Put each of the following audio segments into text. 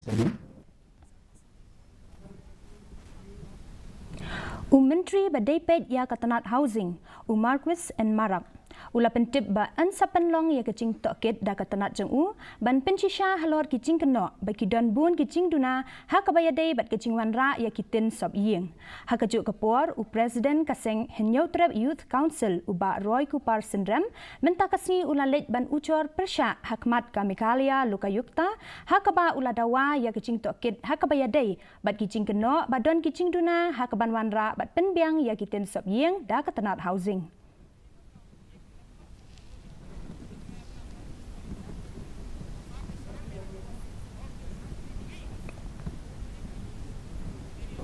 Menteri Badai ya Tnat Housing, Marquis and Marab. Ula pentip ba ansa penlong ya kecing Tohkit da Tnat jeng ban pencisha Halor ki Jingkynnoh bagi don bun ki Jingduna ha Kaba Ïadei bat kecing wanra ya kitin sob Iing. Ha kejuk kepor Presiden kaseng Henyau Treb Youth Council uba Roy Kupar Syndrome mentakasni ula lej ban ucor persya hakmat kamikalia lukayukta ha Kaba ula dawa ya kecing Tohkit ha Kaba Ïadei bat ki Jingkynnoh badon ki Jingduna ha Kaban wanra bat penbiang ya kitin sob Iing da Tnat Housing.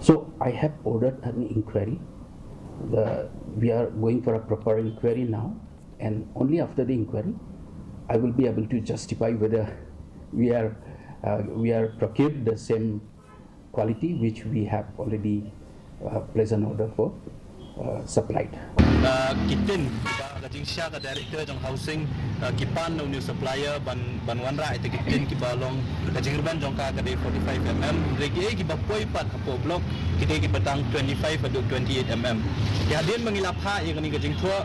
So I have ordered an inquiry. We are going for a proper inquiry now, and only after the inquiry, I will be able to justify whether we are procured the same quality which we have already placed an order for supplied. Kitin kajing siya ka director ng housing kipan ng new supplier ban wanra ite kitin kibalong kajing urban jong ka kade 45 mm regi kibapoy pat kapo block kite kipatang 25 adu 28 mm kihadin mangilap ha yang ni kajing thua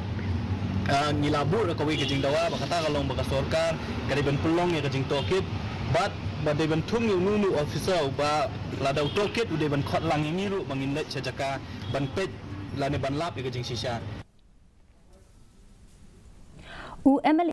ngilabur kawi kajing dawa bakata kalong baka sorkar kade ban pulong ya kajing Tohkit but badai ban thung yu nunu officer ba ladau Tohkit udah ban khot lang ngiru mangindat sajaka ban pet lane ban lap ya kajing sisya